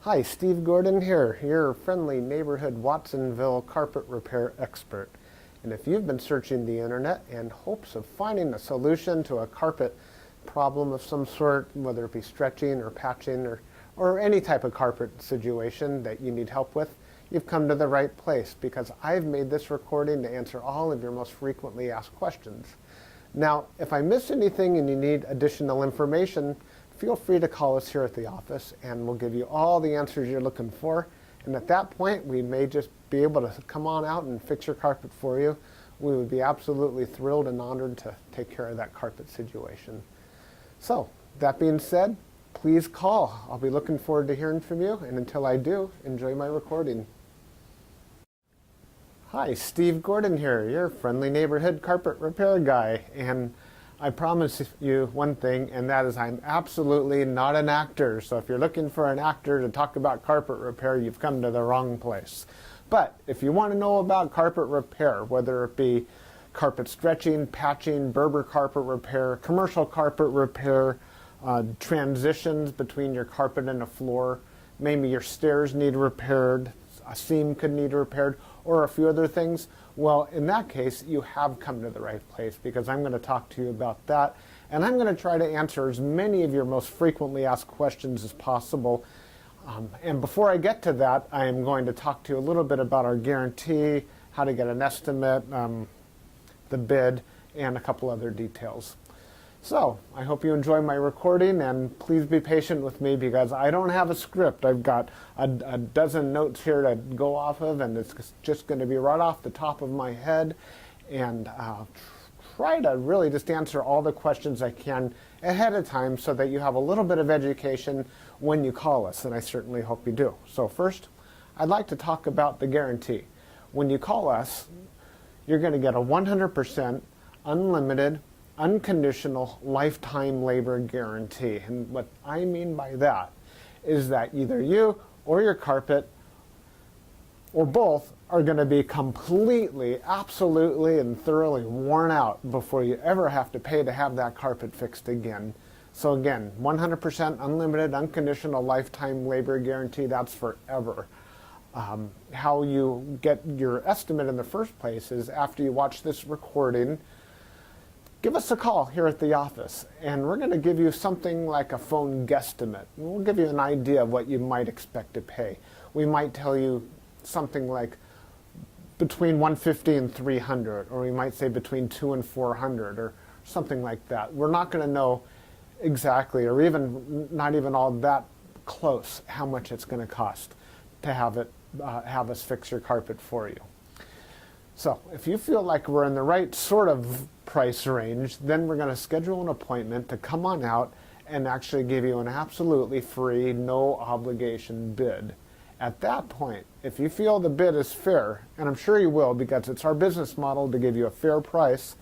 Hi, Steve Gordon here, your friendly neighborhood Watsonville carpet repair expert. And if you've been searching the internet in hopes of finding a solution to a carpet problem of some sort, whether it be stretching or patching or any type of carpet situation that you need help with, you've come to the right place, because I've made this recording to answer all of your most frequently asked questions. Now, if I miss anything and you need additional information, feel free to call us here at the office and we'll give you all the answers you're looking for. And at that point, we may just be able to come on out and fix your carpet for you. We would be absolutely thrilled and honored to take care of that carpet situation. So, that being said, please call. I'll be looking forward to hearing from you, and until I do, enjoy my recording. Hi, Steve Gordon here, your friendly neighborhood carpet repair guy. And I promise you one thing, and that is I'm absolutely not an actor. So if you're looking for an actor to talk about carpet repair, you've come to the wrong place. But if you want to know about carpet repair, whether it be carpet stretching, patching, Berber carpet repair, commercial carpet repair, transitions between your carpet and a floor, maybe your stairs need repaired, a seam could need repaired, or a few other things, well, in that case, you have come to the right place, because I'm going to talk to you about that, and I'm going to try to answer as many of your most frequently asked questions as possible. And before I get to that, I am going to talk to you a little bit about our guarantee, how to get an estimate, the bid, and a couple other details. So, I hope you enjoy my recording, and please be patient with me because I don't have a script. I've got a dozen notes here to go off of, and it's just going to be right off the top of my head, and I'll try to really just answer all the questions I can ahead of time so that you have a little bit of education when you call us, and I certainly hope you do. So first, I'd like to talk about the guarantee. When you call us, you're going to get a 100% unlimited unconditional lifetime labor guarantee. And what I mean by that is that either you or your carpet or both are going to be completely, absolutely, and thoroughly worn out before you ever have to pay to have that carpet fixed again. So again, 100% unlimited unconditional lifetime labor guarantee, that's forever. How you get your estimate in the first place is after you watch this recording, give us a call here at the office, and we're going to give you something like a phone guesstimate. We'll give you an idea of what you might expect to pay. We might tell you something like between $150 and $300, or we might say between $200 and $400, or something like that. We're not going to know exactly, or even not even all that close, how much it's going to cost to have us fix your carpet for you. So if you feel like we're in the right sort of price range, then we're going to schedule an appointment to come on out and actually give you an absolutely free, no obligation bid. At that point, if you feel the bid is fair, and I'm sure you will because it's our business model to give you a fair price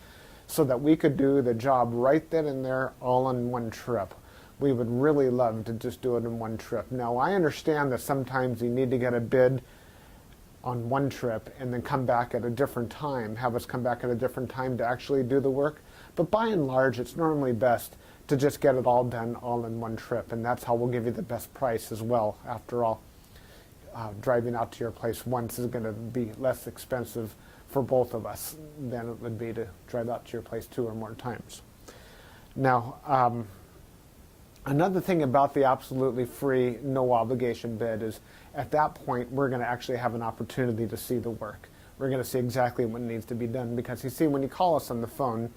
so that we could do the job right then and there all in one trip. We would really love to just do it in one trip. Now, I understand that sometimes you need to get a bid on one trip and then come back at a different time, have us come back at a different time to actually do the work. But by and large, it's normally best to just get it all done all in one trip, and that's how we'll give you the best price as well. After all, driving out to your place once is going to be less expensive for both of us than it would be to drive out to your place 2 or more times. Now, another thing about the absolutely free, no obligation bid is at that point we're going to actually have an opportunity to see the work. We're going to see exactly what needs to be done, because you see, when you call us on the phone,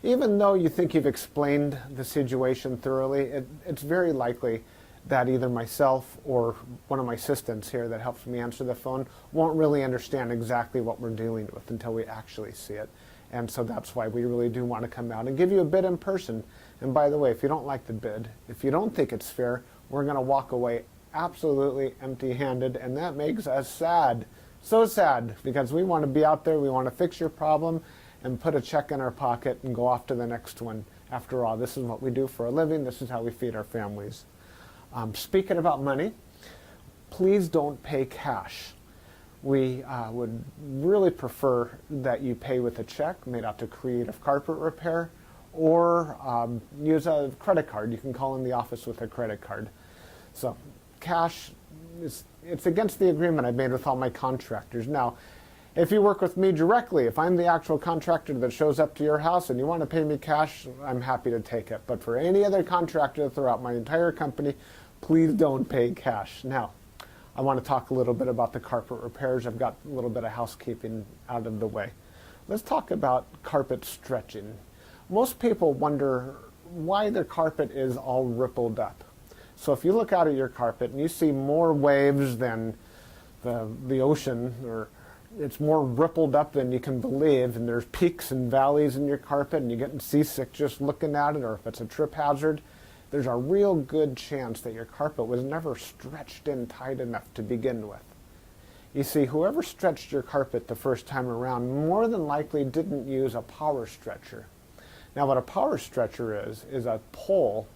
even though you think you've explained the situation thoroughly, it's very likely that either myself or one of my assistants here that helps me answer the phone won't really understand exactly what we're dealing with until we actually see it. And so that's why we really do want to come out and give you a bid in person. And by the way, if you don't like the bid, if you don't think it's fair, we're going to walk away absolutely empty-handed, and that makes us sad. So sad, because we want to be out there, we want to fix your problem and put a check in our pocket and go off to the next one. After all, this is what we do for a living. This is how we feed our families. Speaking about money, please don't pay cash. We would really prefer that you pay with a check made out to Creative Carpet Repair, or use a credit card. You can call in the office with a credit card. So cash, it's against the agreement I made with all my contractors. Now, if you work with me directly, if I'm the actual contractor that shows up to your house and you want to pay me cash, I'm happy to take it. But for any other contractor throughout my entire company, please don't pay cash. Now, I want to talk a little bit about the carpet repairs. I've got a little bit of housekeeping out of the way. Let's talk about carpet stretching. Most people wonder why their carpet is all rippled up. So if you look out at your carpet and you see more waves than the ocean, or it's more rippled up than you can believe, and there's peaks and valleys in your carpet and you're getting seasick just looking at it, or if it's a trip hazard, there's a real good chance that your carpet was never stretched in tight enough to begin with. You see, whoever stretched your carpet the first time around more than likely didn't use a power stretcher. Now what a power stretcher is a pole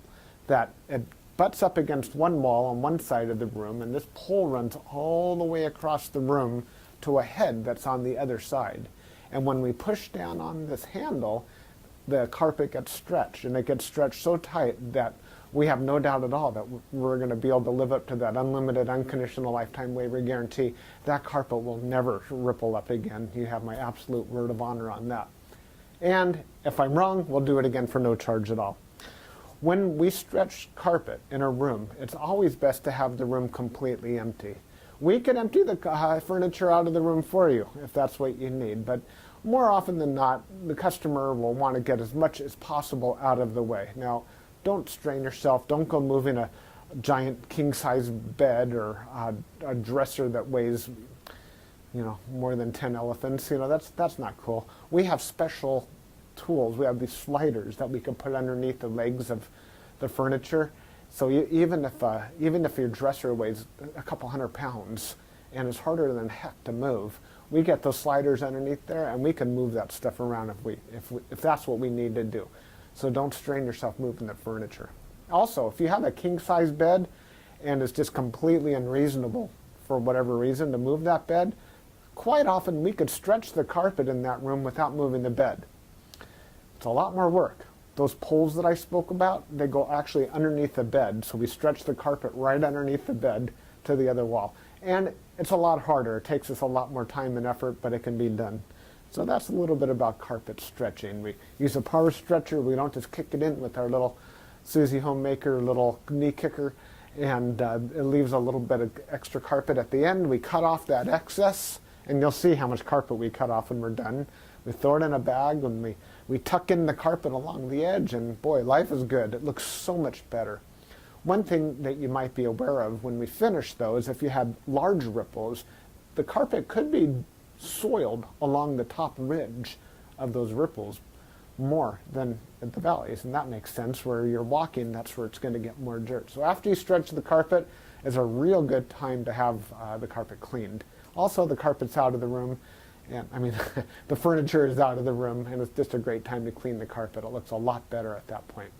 that it butts up against one wall on one side of the room, and this pole runs all the way across the room to a head that's on the other side. And when we push down on this handle, the carpet gets stretched, and it gets stretched so tight that we have no doubt at all that we're going to be able to live up to that unlimited, unconditional lifetime waiver guarantee. That carpet will never ripple up again. You have my absolute word of honor on that. And if I'm wrong, we'll do it again for no charge at all. When we stretch carpet in a room, it's always best to have the room completely empty. We can empty the furniture out of the room for you if that's what you need, but more often than not, the customer will want to get as much as possible out of the way. Now, don't strain yourself. Don't go moving a giant king-size bed or a dresser that weighs, more than 10 elephants. That's not cool. We have special tools. We have these sliders that we can put underneath the legs of the furniture. So even if your dresser weighs a couple hundred pounds and is harder than heck to move, we get those sliders underneath there, and we can move that stuff around if that's what we need to do. So don't strain yourself moving the furniture. Also, if you have a king-size bed and it's just completely unreasonable for whatever reason to move that bed, quite often we could stretch the carpet in that room without moving the bed. It's a lot more work. Those poles that I spoke about, they go actually underneath the bed, so we stretch the carpet right underneath the bed to the other wall. And it's a lot harder. It takes us a lot more time and effort, but it can be done. So that's a little bit about carpet stretching. We use a power stretcher. We don't just kick it in with our little Susie Homemaker little knee kicker, and it leaves a little bit of extra carpet at the end. We cut off that excess, and you'll see how much carpet we cut off when we're done. We throw it in a bag, and we tuck in the carpet along the edge, and boy, life is good. It looks so much better. One thing that you might be aware of when we finish, though, is if you have large ripples, the carpet could be soiled along the top ridge of those ripples more than at the valleys, and that makes sense. Where you're walking, that's where it's going to get more dirt. So after you stretch the carpet is a real good time to have the carpet cleaned. Also, the carpet's out of the room, and the furniture is out of the room, and it's just a great time to clean the carpet. It looks a lot better at that point.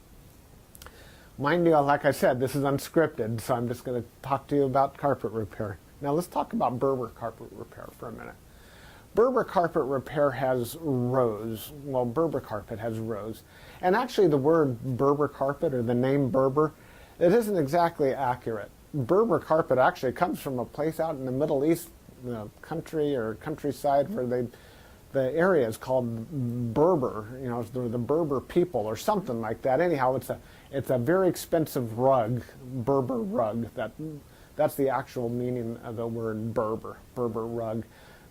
Mind you, like I said, this is unscripted, so I'm just going to talk to you about carpet repair. Now let's talk about Berber carpet repair for a minute. Berber carpet repair has rows. Well, Berber carpet has rows. And actually the word Berber carpet, or the name Berber, it isn't exactly accurate. Berber carpet actually comes from a place out in the Middle East, country or countryside, where the area is called Berber, the Berber people or something like that. Anyhow, it's a very expensive rug, Berber rug. That's the actual meaning of the word Berber rug.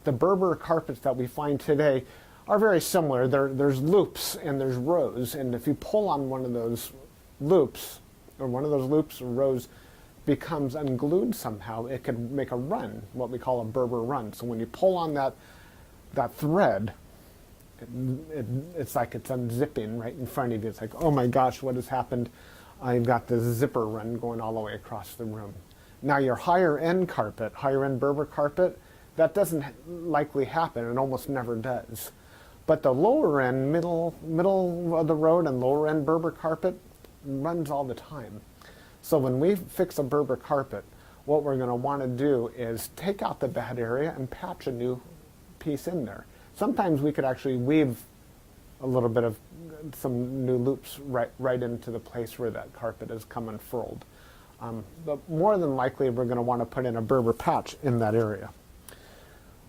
The Berber carpets that we find today are very similar. There's loops and there's rows, and if you pull on one of those loops, or rows becomes unglued somehow, it can make a run, what we call a Berber run. So when you pull on that thread, it's like it's unzipping right in front of you. It's like, oh my gosh, what has happened? I've got this zipper run going all the way across the room. Now your higher end Berber carpet, that doesn't likely happen. It almost never does. But the lower end, middle of the road and lower end Berber carpet runs all the time. So when we fix a Berber carpet, what we're going to want to do is take out the bad area and patch a new piece in there. Sometimes we could actually weave a little bit of some new loops right into the place where that carpet has come unfurled. But more than likely we're going to want to put in a Berber patch in that area.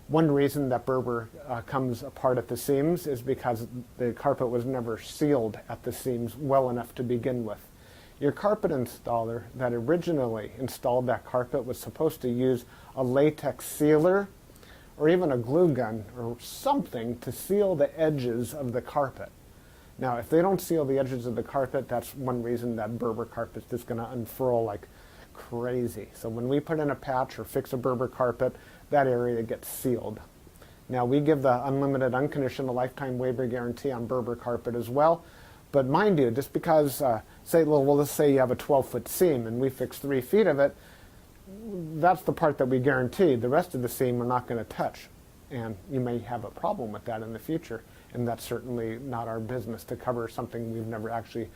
One reason that Berber comes apart at the seams is because the carpet was never sealed at the seams well enough to begin with. Your carpet installer that originally installed that carpet was supposed to use a latex sealer or even a glue gun or something to seal the edges of the carpet. Now, if they don't seal the edges of the carpet, that's one reason that Berber carpet is going to unfurl like crazy. So when we put in a patch or fix a Berber carpet, that area gets sealed. Now, we give the unlimited, unconditional lifetime waiver guarantee on Berber carpet as well. But mind you, just because, let's say you have a 12-foot seam and we fix 3 feet of it, that's the part that we guarantee. The rest of the seam we're not going to touch. And you may have a problem with that in the future. And that's certainly not our business to cover something we've never actually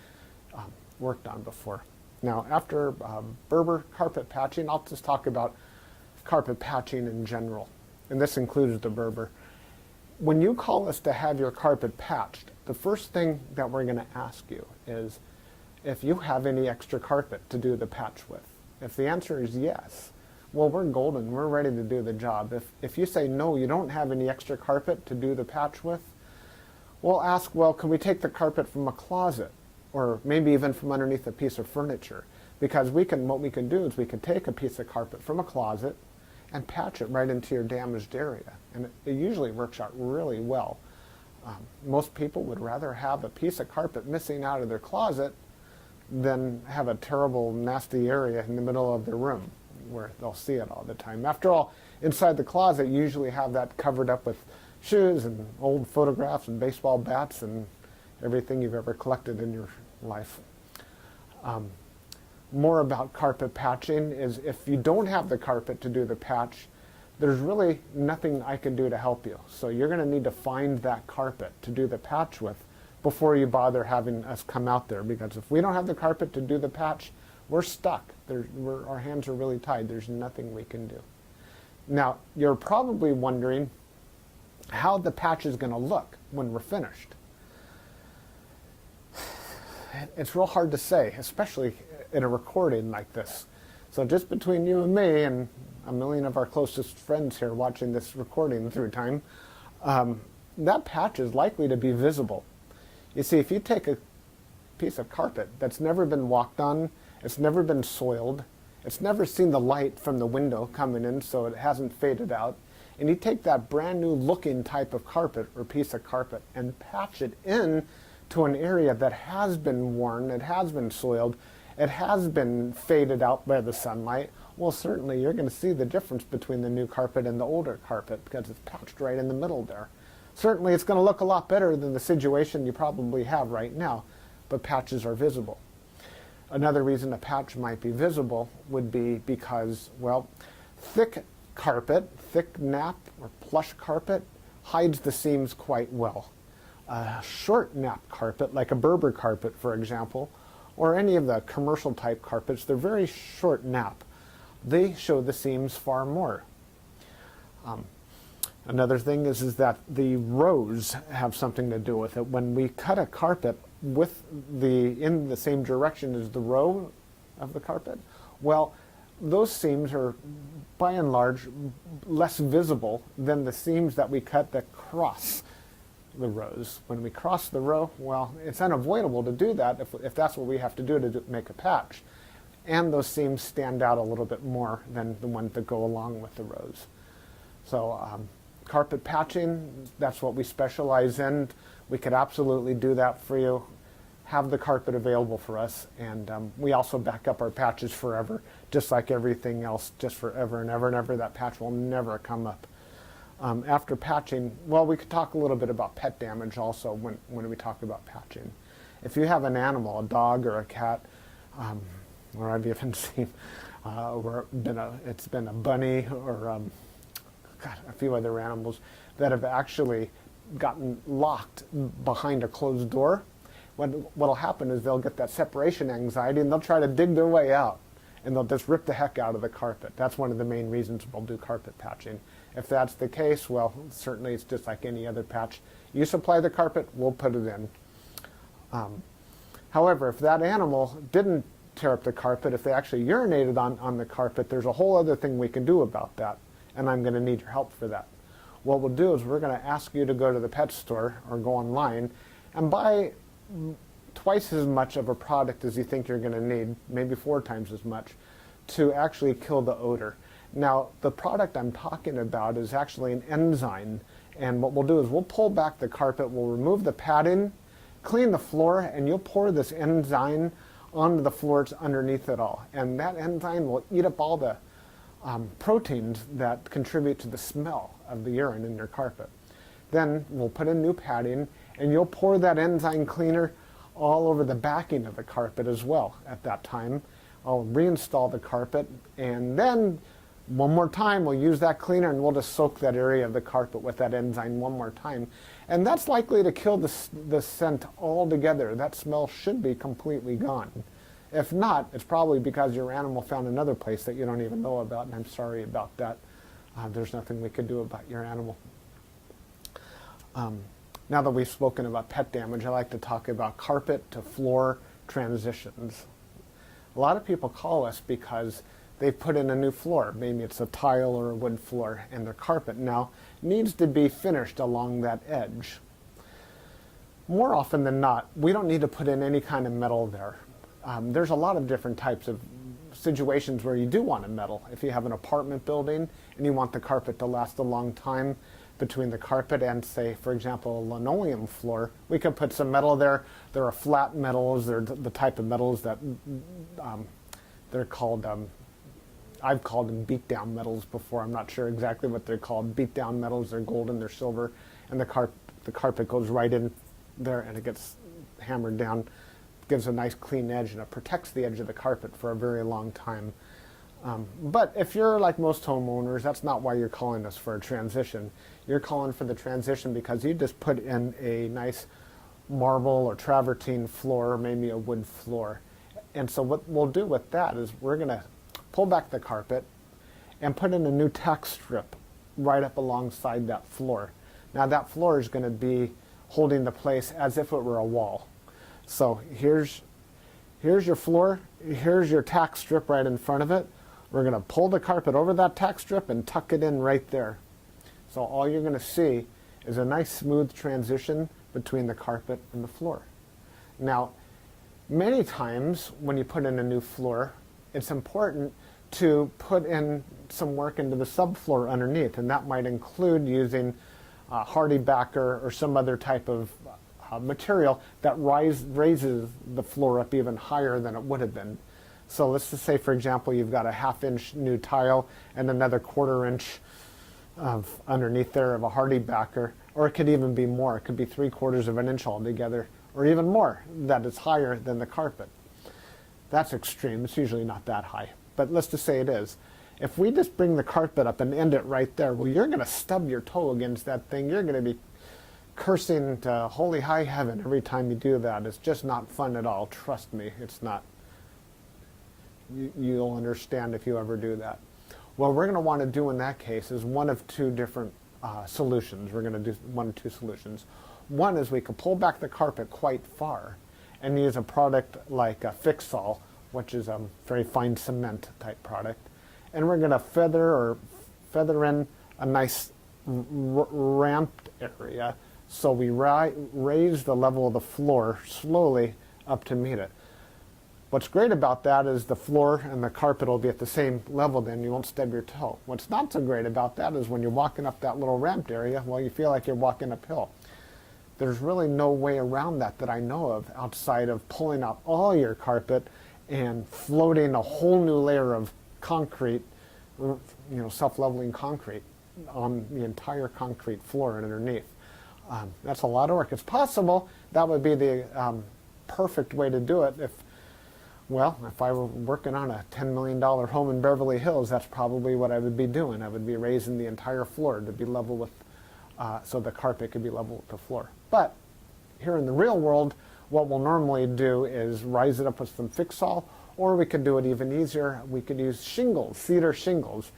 worked on before. Now, after Berber carpet patching, I'll just talk about carpet patching in general. And this includes the Berber. When you call us to have your carpet patched, the first thing that we're going to ask you is if you have any extra carpet to do the patch with. If the answer is yes, well, we're golden. We're ready to do the job. If you say no, you don't have any extra carpet to do the patch with, we'll ask, well, can we take the carpet from a closet or maybe even from underneath a piece of furniture? Because what we can do is we can take a piece of carpet from a closet and patch it right into your damaged area. And it usually works out really well. Most people would rather have a piece of carpet missing out of their closet than have a terrible, nasty area in the middle of their room where they'll see it all the time. After all, inside the closet, you usually have that covered up with shoes and old photographs and baseball bats and everything you've ever collected in your life. More about carpet patching is if you don't have the carpet to do the patch, there's really nothing I can do to help you. So you're going to need to find that carpet to do the patch with before you bother having us come out there, because if we don't have the carpet to do the patch, we're stuck. Our hands are really tied. There's nothing we can do. Now, you're probably wondering how the patch is going to look when we're finished. It's real hard to say, especially in a recording like this. So just between you and me and a million of our closest friends here watching this recording through time, that patch is likely to be visible. You see, if you take a piece of carpet that's never been walked on, it's never been soiled, it's never seen the light from the window coming in so it hasn't faded out, and you take that brand new looking type of carpet or piece of carpet and patch it in to an area that has been worn, it has been soiled, it has been faded out by the sunlight, well, certainly you're going to see the difference between the new carpet and the older carpet because it's patched right in the middle there. Certainly it's going to look a lot better than the situation you probably have right now, but patches are visible. Another reason a patch might be visible would be because, well, thick carpet, thick nap or plush carpet hides the seams quite well. A short nap carpet, like a Berber carpet, for example, or any of the commercial type carpets, they're very short nap. They show the seams far more. Another thing is that the rows have something to do with it. When we cut a carpet in the same direction as the row of the carpet, well, those seams are by and large less visible than the seams that we cut that cross the rows. When we cross the row, well, it's unavoidable to do that if that's what we have to do to make a patch. And those seams stand out a little bit more than the ones that go along with the rows. So carpet patching, that's what we specialize in. We could absolutely do that for you. Have the carpet available for us, and we also back up our patches forever, just like everything else, just forever and ever and ever. That patch will never come up. After patching, well, we could talk a little bit about pet damage also when we talk about patching. If you have an animal, a dog or a cat, or I've even seen where it's been a bunny or a few other animals that have actually gotten locked behind a closed door. What'll happen is they'll get that separation anxiety and they'll try to dig their way out and they'll just rip the heck out of the carpet. That's one of the main reasons we'll do carpet patching. If that's the case, well, certainly it's just like any other patch. You supply the carpet, we'll put it in. However, if that animal didn't tear up the carpet, if they actually urinated on the carpet, there's a whole other thing we can do about that, and I'm going to need your help for that. What we'll do is we're going to ask you to go to the pet store or go online and buy twice as much of a product as you think you're going to need, maybe 4 times as much, to actually kill the odor. Now, the product I'm talking about is actually an enzyme, and what we'll do is we'll pull back the carpet, we'll remove the padding, clean the floor, and you'll pour this enzyme onto the floors underneath it all. And that enzyme will eat up all the proteins that contribute to the smell of the urine in your carpet. Then we'll put in new padding, and you'll pour that enzyme cleaner all over the backing of the carpet as well at that time. I'll reinstall the carpet, and then one more time we'll use that cleaner, and we'll just soak that area of the carpet with that enzyme one more time. And that's likely to kill the scent altogether. That smell should be completely gone. If not, it's probably because your animal found another place that you don't even know about, and I'm sorry about that. There's nothing we could do about your animal. Now that we've spoken about pet damage, I like to talk about carpet to floor transitions. A lot of people call us because they've put in a new floor. Maybe it's a tile or a wood floor, and their carpet now needs to be finished along that edge. More often than not, we don't need to put in any kind of metal there. There's a lot of different types of situations where you do want a metal. If you have an apartment building and you want the carpet to last a long time, between the carpet and, say, for example, a linoleum floor, we could put some metal there. There are flat metals. They're the type of metals that they're called, I've called them beat-down metals before. I'm not sure exactly what they're called. Beat-down metals, they're golden, they're silver, and the carpet goes right in there and it gets hammered down, gives a nice clean edge, and it protects the edge of the carpet for a very long time. But if you're like most homeowners, that's not why you're calling us for a transition. You're calling for the transition because you just put in a nice marble or travertine floor, or maybe a wood floor. And so what we'll do with that is we're going to pull back the carpet and put in a new tack strip right up alongside that floor. Now that floor is going to be holding the place as if it were a wall. So here's your floor, here's your tack strip right in front of it. We're going to pull the carpet over that tack strip and tuck it in right there. So all you're going to see is a nice smooth transition between the carpet and the floor. Now, many times when you put in a new floor, it's important to put in some work into the subfloor underneath, and that might include using hardy backer or some other type of material that raises the floor up even higher than it would have been. So let's just say, for example, you've got a 1/2 inch new tile and another 1/4 inch of underneath there of a hardy backer, or it could even be more. It could be 3/4 of an inch altogether, or even more, that is higher than the carpet. That's extreme. It's usually not that high, but let's just say it is. If we just bring the carpet up and end it right there, well, you're going to stub your toe against that thing. You're going to be cursing to holy high heaven every time you do that. It's just not fun at all. Trust me, it's not. You'll understand if you ever do that. What we're going to want to do in that case is one of 2 different solutions. We're going to do 1 of 2 solutions. One is we can pull back the carpet quite far and use a product like a Fix-All, which is a very fine cement type product. And we're going to feather in a nice ramped area, so we raise the level of the floor slowly up to meet it. What's great about that is the floor and the carpet will be at the same level, then you won't stub your toe. What's not so great about that is when you're walking up that little ramped area, well, you feel like you're walking uphill. There's really no way around that I know of outside of pulling out all your carpet and floating a whole new layer of concrete, self-leveling concrete on the entire concrete floor and underneath. That's a lot of work. It's possible. That would be the perfect way to do it if I were working on a $10 million home in Beverly Hills, that's probably what I would be doing. I would be raising the entire floor to be level with, so the carpet could be level with the floor. But here in the real world, what we'll normally do is rise it up with some Fix-All, or we could do it even easier. We could use shingles, cedar shingles.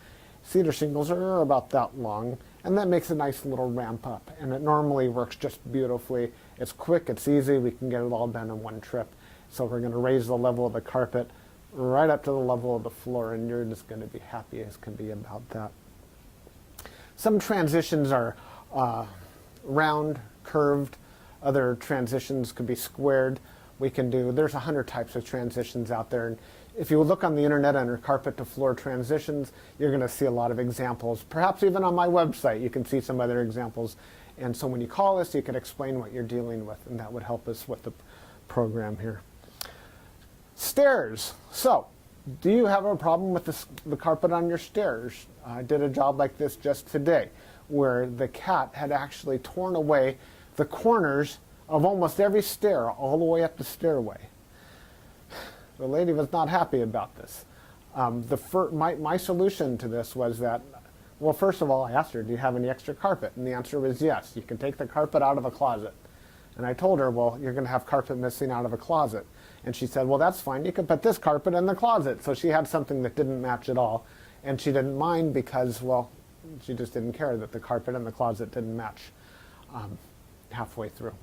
Cedar shingles are about that long, and that makes a nice little ramp up. And it normally works just beautifully. It's quick, it's easy, we can get it all done in one trip. So we're going to raise the level of the carpet, right up to the level of the floor, and you're just going to be happy as can be about that. Some transitions are round, curved. Other transitions could be squared. There's 100 types of transitions out there. And if you look on the internet under carpet to floor transitions, you're going to see a lot of examples. Perhaps even on my website, you can see some other examples. And so when you call us, you can explain what you're dealing with, and that would help us with the program here. Stairs. So, do you have a problem with the carpet on your stairs? I did a job like this just today, where the cat had actually torn away the corners of almost every stair all the way up the stairway. The lady was not happy about this. My solution to this was that, well, first of all, I asked her, do you have any extra carpet? And the answer was yes. You can take the carpet out of a closet. And I told her, well, you're going to have carpet missing out of a closet. And she said, well, that's fine. You can put this carpet in the closet. So she had something that didn't match at all. And she didn't mind because, well, she just didn't care that the carpet in the closet didn't match halfway through.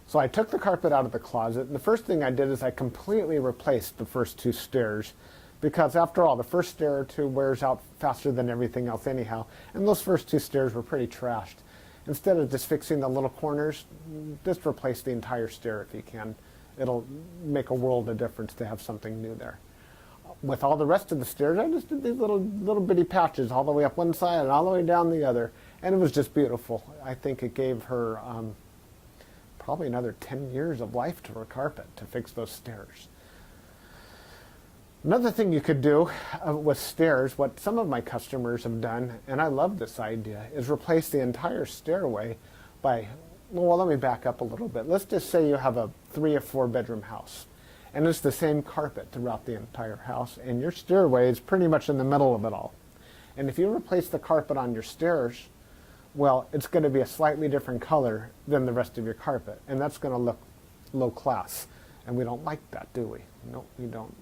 So I took the carpet out of the closet. And the first thing I did is I completely replaced the first two stairs. Because after all, the first stair or two wears out faster than everything else anyhow. And those first two stairs were pretty trashed. Instead of just fixing the little corners, just replace the entire stair if you can. It'll make a world of difference to have something new there. With all the rest of the stairs, I just did these little bitty patches all the way up one side and all the way down the other. And it was just beautiful. I think it gave her probably another 10 years of life to her carpet to fix those stairs. Another thing you could do with stairs, what some of my customers have done, and I love this idea, is replace the entire stairway by, well, let me back up a little bit. Let's just say you have a 3 or 4 bedroom house, and it's the same carpet throughout the entire house, and your stairway is pretty much in the middle of it all. And if you replace the carpet on your stairs, well, it's going to be a slightly different color than the rest of your carpet, and that's going to look low class, and we don't like that, do we? No, we don't.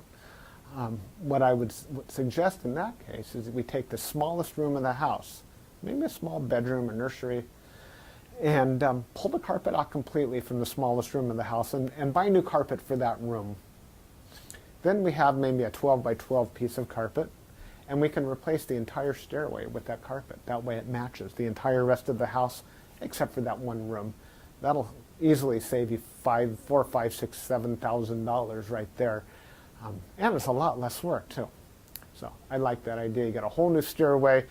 What I would suggest in that case is that we take the smallest room in the house, maybe a small bedroom or nursery, and pull the carpet out completely from the smallest room in the house and buy new carpet for that room. Then we have maybe a 12 by 12 piece of carpet, and we can replace the entire stairway with that carpet. That way it matches the entire rest of the house except for that one room. That'll easily save you $4,000, $5,000, $6,000, $7,000 right there. And it's a lot less work too. So I like that idea. You get a whole new stairway.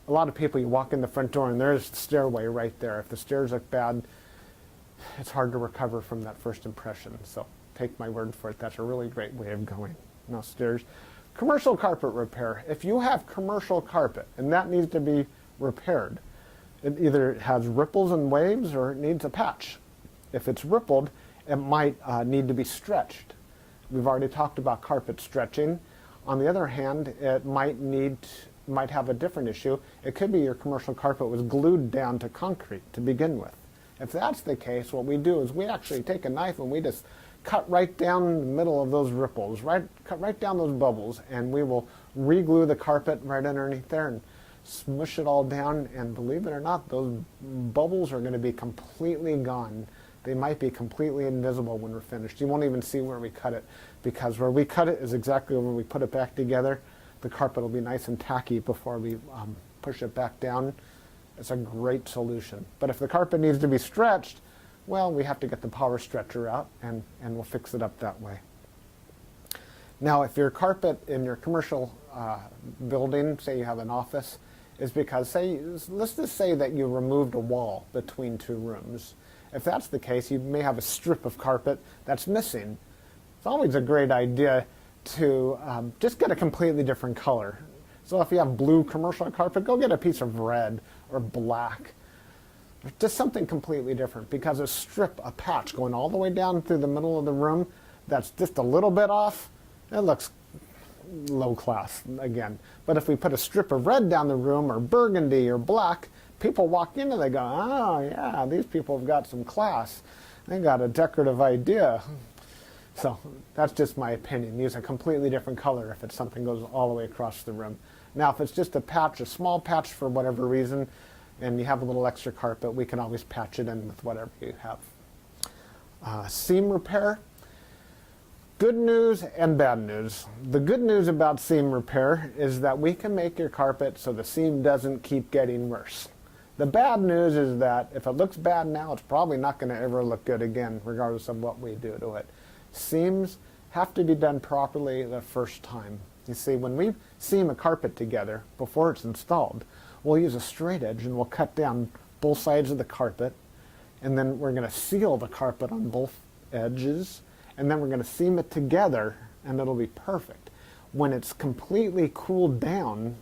A lot of people, you walk in the front door and there's the stairway right there. If the stairs look bad, it's hard to recover from that first impression. So take my word for it. That's a really great way of going. Now stairs. Commercial carpet repair. If you have commercial carpet and that needs to be repaired, it either has ripples and waves or it needs a patch. If it's rippled, it might need to be stretched. We've already talked about carpet stretching. On the other hand, it might have a different issue. It could be your commercial carpet was glued down to concrete to begin with. If that's the case, what we do is we actually take a knife and we just cut right down the middle of those ripples, cut right down those bubbles, and we will re-glue the carpet right underneath there and smush it all down, and believe it or not, those bubbles are going to be completely gone. They might be completely invisible when we're finished. You won't even see where we cut it, because where we cut it is exactly where we put it back together. The carpet will be nice and tacky before we push it back down. It's a great solution. But if the carpet needs to be stretched, well, we have to get the power stretcher out, and we'll fix it up that way. Now, if your carpet in your commercial building, say you have an office, is because, let's just say that you removed a wall between two rooms. If that's the case, you may have a strip of carpet that's missing. It's always a great idea to just get a completely different color. So if you have blue commercial carpet, go get a piece of red or black. Just something completely different, because a patch going all the way down through the middle of the room that's just a little bit off, it looks low class again. But if we put a strip of red down the room, or burgundy or black, people walk in and they go, oh yeah, these people have got some class. They got a decorative idea. So that's just my opinion. Use a completely different color if it's something goes all the way across the room. Now if it's just a patch, a small patch for whatever reason, and you have a little extra carpet, we can always patch it in with whatever you have. Seam repair. Good news and bad news. The good news about seam repair is that we can make your carpet so the seam doesn't keep getting worse. The bad news is that if it looks bad now, it's probably not going to ever look good again, regardless of what we do to it. Seams have to be done properly the first time. You see, when we seam a carpet together before it's installed, we'll use a straight edge and we'll cut down both sides of the carpet, and then we're going to seal the carpet on both edges, and then we're going to seam it together, and it'll be perfect. When it's completely cooled down,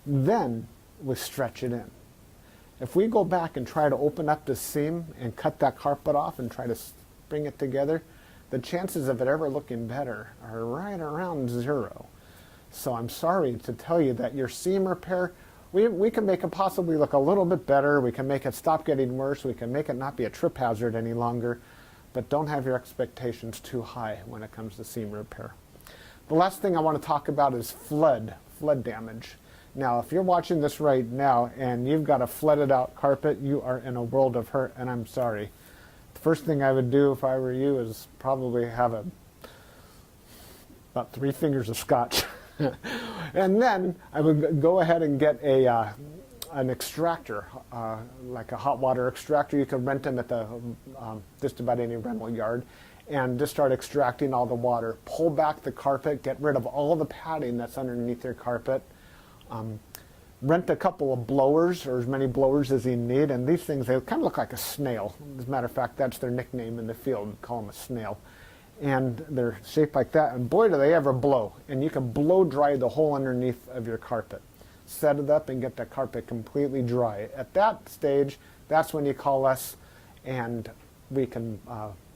then we stretch it in. If we go back and try to open up the seam and cut that carpet off and try to bring it together, the chances of it ever looking better are right around 0. So I'm sorry to tell you that your seam repair, we can make it possibly look a little bit better. We can make it stop getting worse. We can make it not be a trip hazard any longer. But don't have your expectations too high when it comes to seam repair. The last thing I want to talk about is flood damage. Now, if you're watching this right now and you've got a flooded out carpet, you are in a world of hurt, and I'm sorry. The first thing I would do if I were you is probably have about 3 fingers of scotch. And then I would go ahead and get an extractor, like a hot water extractor. You can rent them at the just about any rental yard, and just start extracting all the water. Pull back the carpet, get rid of all the padding that's underneath your carpet. Rent a couple of blowers, or as many blowers as you need, and these things, they kind of look like a snail. As a matter of fact, that's their nickname in the field. We call them a snail. And they're shaped like that, and boy do they ever blow. And you can blow dry the whole underneath of your carpet. Set it up and get the carpet completely dry. At that stage, that's when you call us, and we can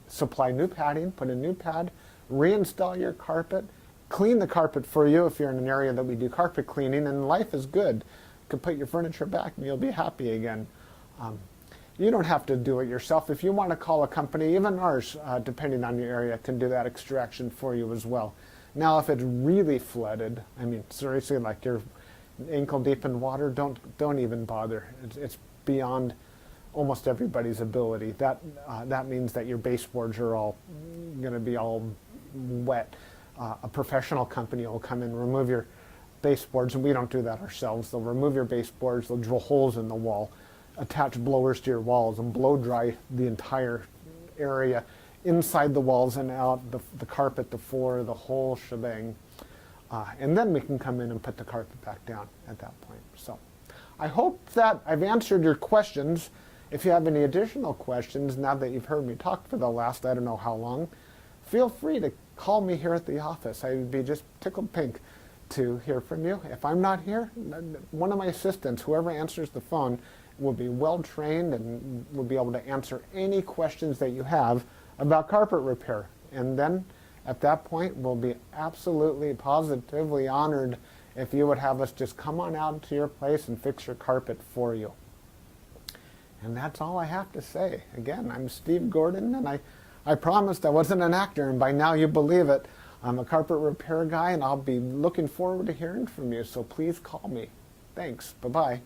supply new padding, put a new pad, reinstall your carpet, clean the carpet for you if you're in an area that we do carpet cleaning, and life is good. You can put your furniture back and you'll be happy again. You don't have to do it yourself. If you want to call a company, even ours, depending on your area, can do that extraction for you as well. Now, if it's really flooded, I mean, seriously, like you're ankle deep in water, don't even bother. It's beyond almost everybody's ability. That means that your baseboards are all going to be all wet. A professional company will come in, remove your baseboards, and we don't do that ourselves. They'll remove your baseboards, they'll drill holes in the wall, attach blowers to your walls, and blow dry the entire area, inside the walls and out, the carpet, the floor, the whole shebang. And then we can come in and put the carpet back down at that point. So I hope that I've answered your questions. If you have any additional questions, now that you've heard me talk for the last I don't know how long, feel free to call me here at the office. I would be just tickled pink to hear from you. If I'm not here, one of my assistants, whoever answers the phone, will be well trained and will be able to answer any questions that you have about carpet repair. And then at that point, we'll be absolutely positively honored if you would have us just come on out to your place and fix your carpet for you. And that's all I have to say. Again, I'm Steve Gordon, and I promised I wasn't an actor, and by now you believe it. I'm a carpet repair guy, and I'll be looking forward to hearing from you, so please call me. Thanks. Bye-bye.